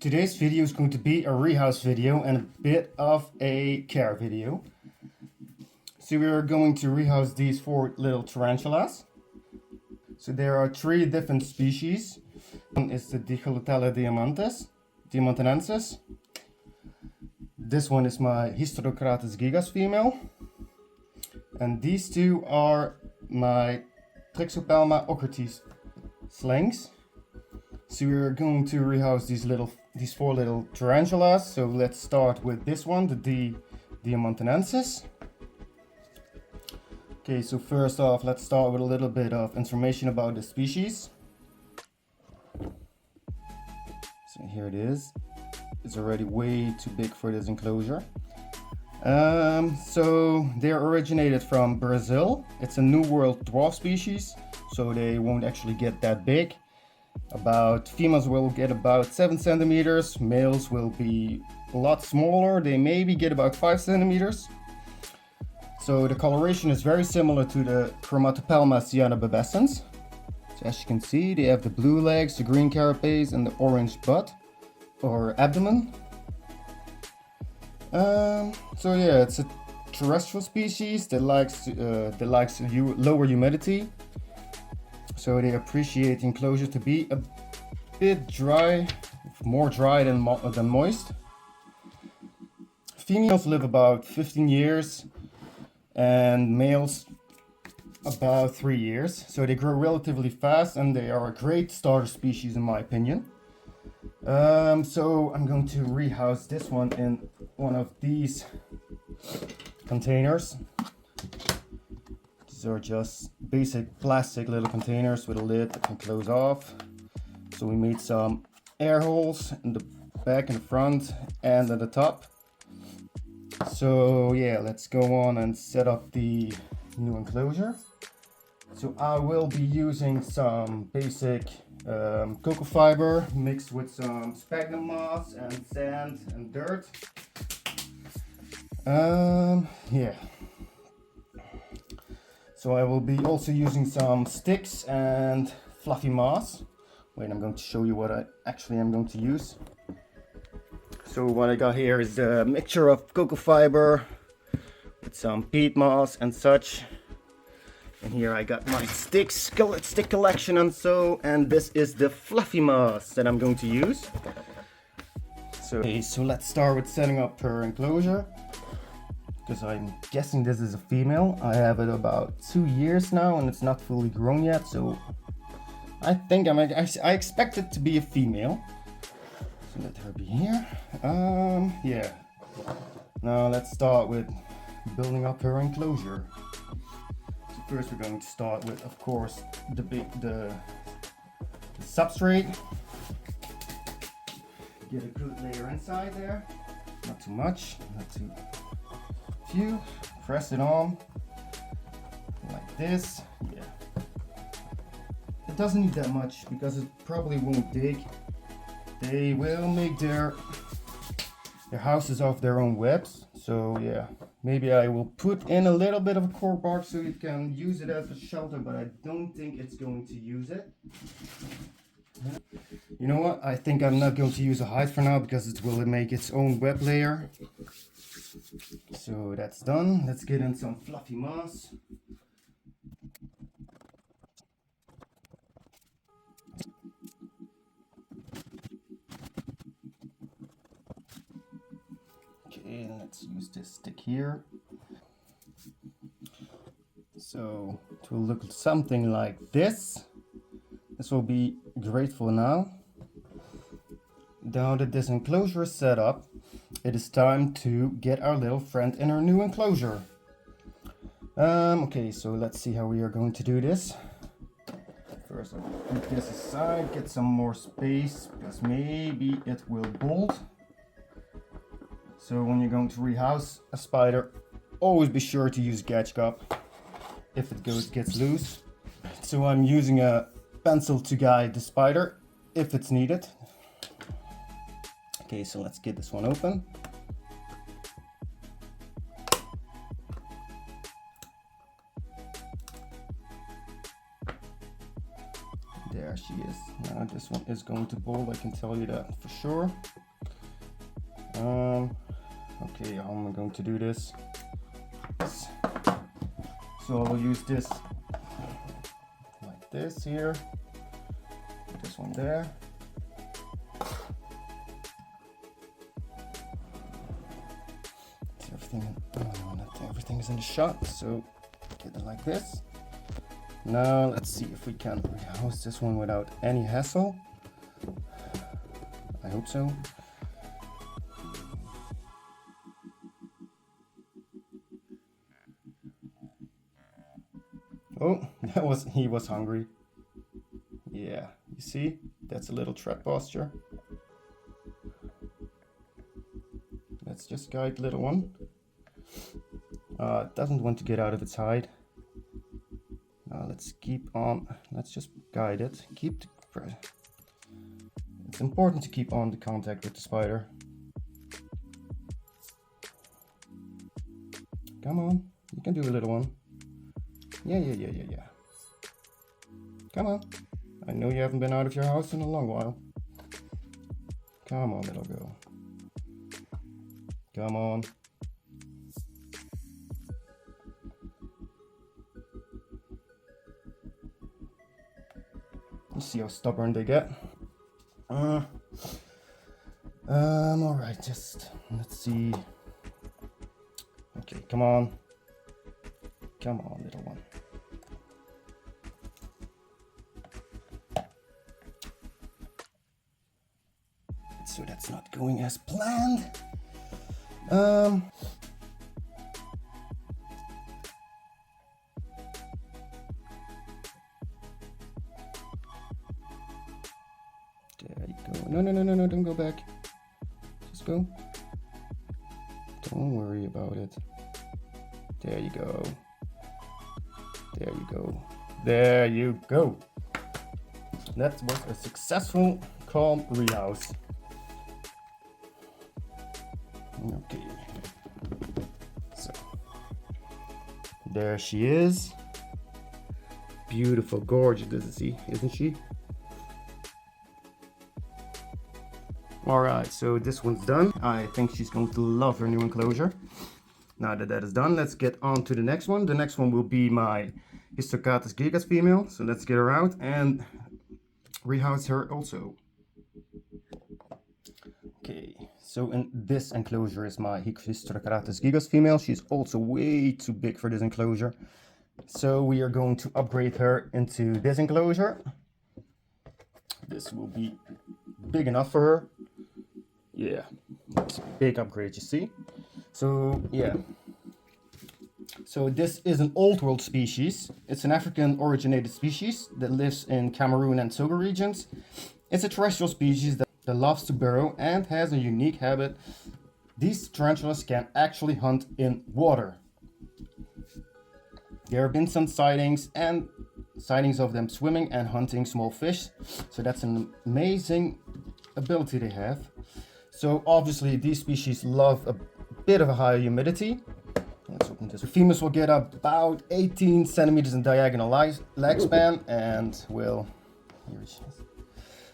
Today's video is going to be a rehouse video and a bit of a care video. So we are going to rehouse these 4 little tarantulas. So there are 3 different species. One is the Dilicholotele diamantenensis. This one is my Hysterocratus gigas female. And these 2 are my Trixopelma ockerti slings. So we're going to rehouse these 4 little tarantulas. So let's start with this one, the D diamantenensis. Okay, so first off, let's start with a little bit of information about the species. So here it is. It's already way too big for this enclosure. So they're originated from Brazil. It's a New World dwarf species, so they won't actually get that big. Females will get about 7 centimeters, males will be a lot smaller, they maybe get about 5 centimeters. So the coloration is very similar to the Trixopelma cyanobabescens. So as you can see, they have the blue legs, the green carapace and the orange butt or abdomen. So yeah, it's a terrestrial species that likes lower humidity. So they appreciate enclosure to be a bit dry, more dry than moist. Females live about 15 years and males about 3 years. So they grow relatively fast and they are a great starter species in my opinion. So I'm going to rehouse this one in one of these containers. These are just basic plastic little containers with a lid that can close off. So we made some air holes in the back and the front and at the top. So yeah, let's go on and set up the new enclosure. So I will be using some basic cocoa fiber mixed with some sphagnum moss and sand and dirt. Yeah. So I will be also using some sticks and fluffy moss. Wait, I'm going to show you what I actually am going to use. So what I got here is a mixture of cocoa fiber with some peat moss and such. And here I got my stick collection and this is the fluffy moss that I'm going to use. So let's start with setting up her enclosure. Because I'm guessing this is a female. I have it about 2 years now and it's not fully grown yet, so I think I expect it to be a female. So let her be here. Yeah. Now let's start with building up her enclosure. So first we're going to start with, of course, the substrate. Get a good layer inside there. Not too much, not too few. Press it on like this. Yeah. It doesn't need that much because it probably won't dig. They will make their houses off their own webs. So yeah, maybe I will put in a little bit of a cork bark so you can use it as a shelter, but I don't think it's going to use it. You know what? I think I'm not going to use a hide for now because it will make its own web layer. So that's done. Let's get in some fluffy moss. Okay, let's use this stick here. So it will look something like this. This will be great for now. Now that this enclosure is set up, it is time to get our little friend in her new enclosure. Okay, so let's see how we are going to do this. First, I'll put this aside, get some more space, because maybe it will bolt. So when you're going to rehouse a spider, always be sure to use gadge cup if it gets loose. So I'm using a pencil to guide the spider if it's needed. Okay, so let's get this one open. There she is. Now this one is going to bolt, I can tell you that for sure. Okay, how am I going to do this? So I'll use this like this here. Put this one there. Everything is in the shot, so get it like this. Now let's see if we can rehouse this one without any hassle. I hope so. Oh, he was hungry. Yeah, you see, that's a little trap posture. Let's just guide little one. It doesn't want to get out of its hide. Now let's keep on, let's just guide it. It's important to keep on the contact with the spider. Come on, you can do a little one. Yeah. Come on. I know you haven't been out of your house in a long while. Come on, little girl. Come on. Let's see how stubborn they get. Alright, just let's see. Okay, come on. Come on, little one. So that's not going as planned. There you go. No, don't go back. Just go. Don't worry about it. There you go. There you go. There you go. That was a successful, calm rehouse. Okay. So there she is. Beautiful, gorgeous, isn't she? Alright, so this one's done. I think she's going to love her new enclosure. Now that that is done, let's get on to the next one. The next one will be my Hysterocratus gigas female. So let's get her out and rehouse her also. Okay, so in this enclosure is my Hysterocratus gigas female. She's also way too big for this enclosure. So we are going to upgrade her into this enclosure. This will be big enough for her. Yeah, it's a big upgrade, you see. So yeah, so this is an old world species. It's an African originated species that lives in Cameroon and Togo regions. It's a terrestrial species that loves to burrow and has a unique habit. These tarantulas can actually hunt in water. There have been some sightings of them swimming and hunting small fish. So that's an amazing ability they have. So obviously these species love a bit of a higher humidity. Let's open this. The females will get about 18 centimeters in diagonal leg span and will, here she is.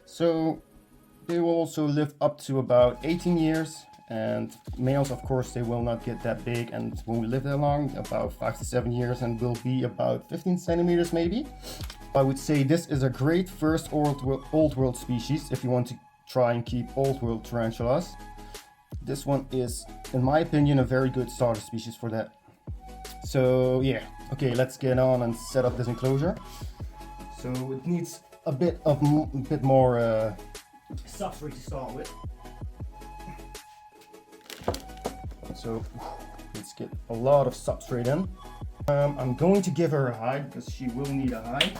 So they will also live up to about 18 years. And males, of course, they will not get that big and won't live that long, about 5 to 7 years, and will be about 15 centimeters maybe. I would say this is a great first old world species if you want to try and keep old world tarantulas. This one is, in my opinion, a very good starter species for that. So yeah, okay, let's get on and set up this enclosure. So it needs a bit more substrate to start with. So let's get a lot of substrate in. I'm going to give her a hide because she will need a hide.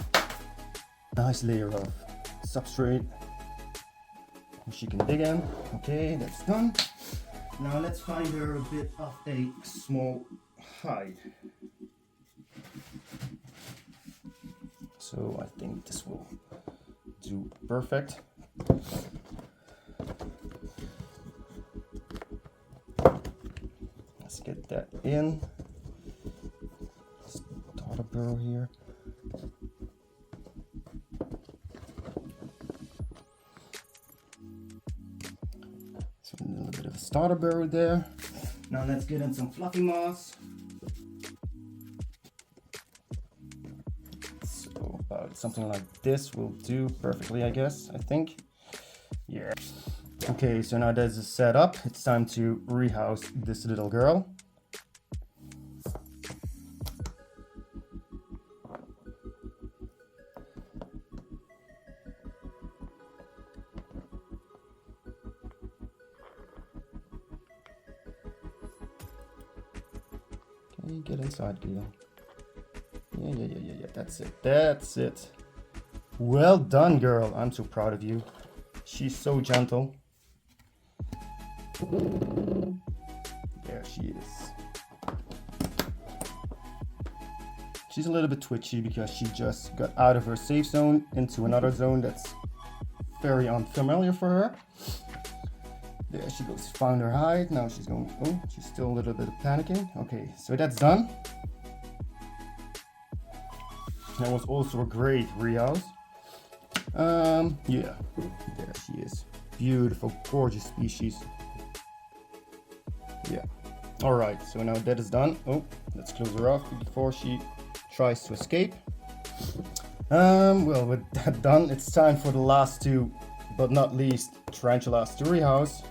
Nice layer of substrate she can dig in. Okay, that's done. Now let's find her a bit of a small hide. So I think this will do perfect. Let's get that in. Start a burrow here. starter burrow there. Now let's get in some fluffy moss. So about something like this will do perfectly, I guess, I think. Yeah. Okay, so now that is set up, it's time to rehouse this little girl. Okay, get inside, girl. Yeah, that's it. Well done, girl. I'm so proud of you. She's so gentle. There she is. She's a little bit twitchy because she just got out of her safe zone into another zone that's very unfamiliar for her. There she goes, found her hide. Now she's going, oh, she's still a little bit panicking. Okay, so that's done. That was also a great rehouse. Yeah, there she is. Beautiful, gorgeous species. Yeah. All right, so now that is done. Oh, let's close her off before she tries to escape. Well, with that done, it's time for the last two, but not least, tarantulas to rehouse.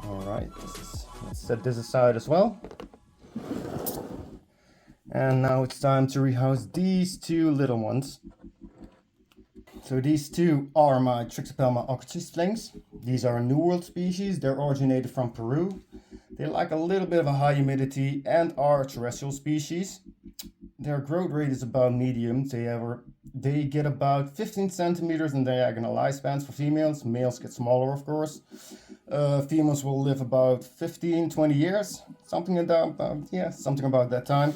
All right, let's set this aside as well. And now it's time to rehouse these two little ones. So these two are my Trixopelma ockerti slings. These are a New World species. They're originated from Peru. They like a little bit of a high humidity and are a terrestrial species. Their growth rate is about medium. They get about 15 centimeters in diagonal lifespans for females. Males get smaller, of course. Females will live about 15-20 years, something about that time.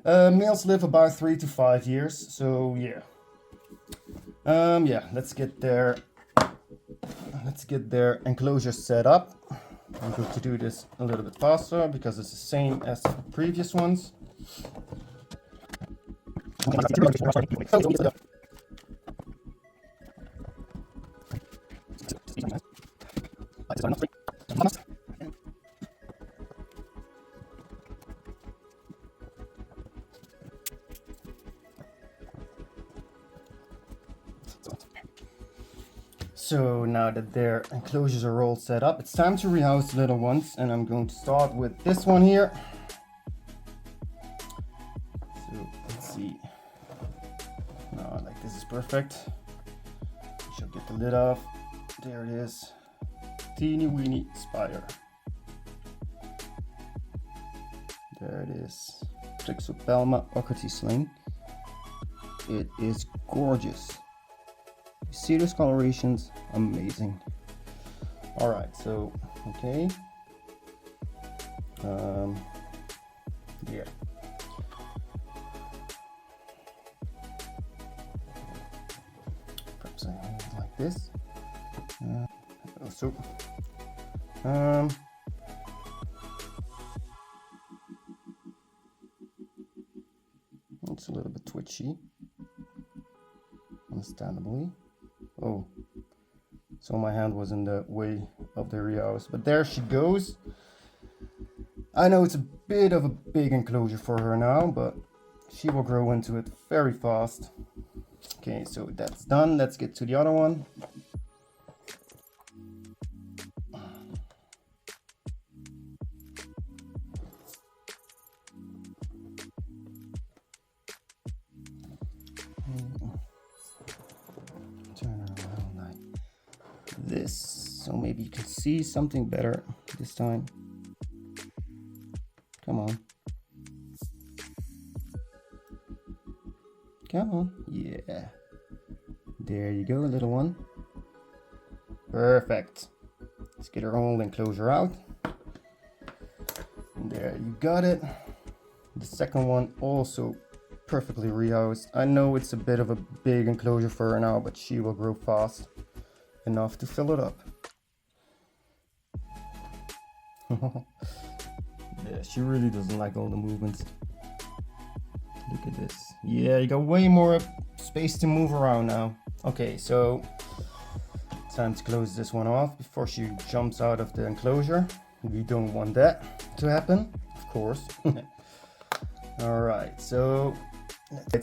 Males live about 3 to 5 years. So yeah. Let's get their enclosure set up. I'm going to do this a little bit faster because it's the same as the previous ones. So now that their enclosures are all set up, it's time to rehouse the little ones, and I'm going to start with this one here. So let's see. No, like this is perfect. She'll get the lid off. There it is. Teeny weeny spider. There it is. Trixopelma ockerti sling. It is gorgeous. You see those colorations? Amazing. All right, so okay. Yeah. Perhaps I hold it like this. It's a little bit twitchy, understandably. Oh, so my hand was in the way of the rehouse, but there she goes. I know it's a bit of a big enclosure for her now, but she will grow into it very fast. Okay, so that's done. Let's get to the other one. This, so maybe you can see something better this time. Come on. Come on. Yeah. There you go, little one. Perfect. Let's get her whole enclosure out. There you got it. The second one also perfectly rehoused. I know it's a bit of a big enclosure for her now, but she will grow fast enough to fill it up. Yeah, she really doesn't like all the movements. Look at this. Yeah, you got way more space to move around now. Okay, so Time to close this one off before she jumps out of the enclosure. We don't want that to happen, of course. Alright, so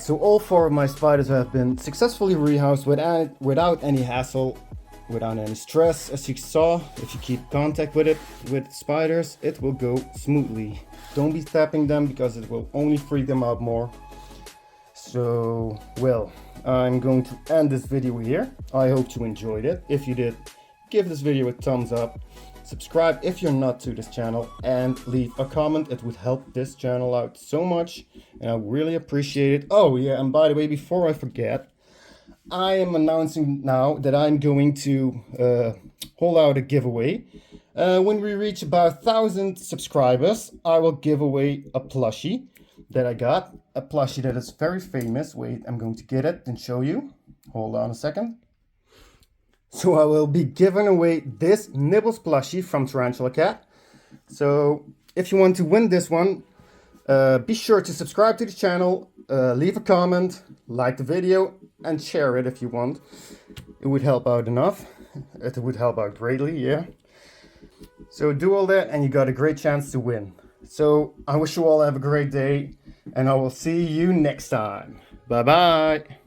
all 4 of my spiders have been successfully rehoused without any hassle, without any stress. As you saw, if you keep contact with spiders, it will go smoothly. Don't be tapping them because it will only freak them out more. So, well, I'm going to end this video here. I hope you enjoyed it. If you did, give this video a thumbs up. Subscribe if you're not to this channel and leave a comment. It would help this channel out so much and I really appreciate it. Oh yeah, and by the way, before I forget, I am announcing now that I'm going to hold out a giveaway. When we reach about 1,000 subscribers, I will give away a plushie that I got. A plushie that is very famous. Wait, I'm going to get it and show you. Hold on a second. So I will be giving away this Nibbles plushie from Tarantula Cat. So if you want to win this one, be sure to subscribe to the channel, leave a comment, like the video and share it if you want. It would help out enough. It would help out greatly, yeah. So do all that and you got a great chance to win. So I wish you all have a great day and I will see you next time. Bye bye.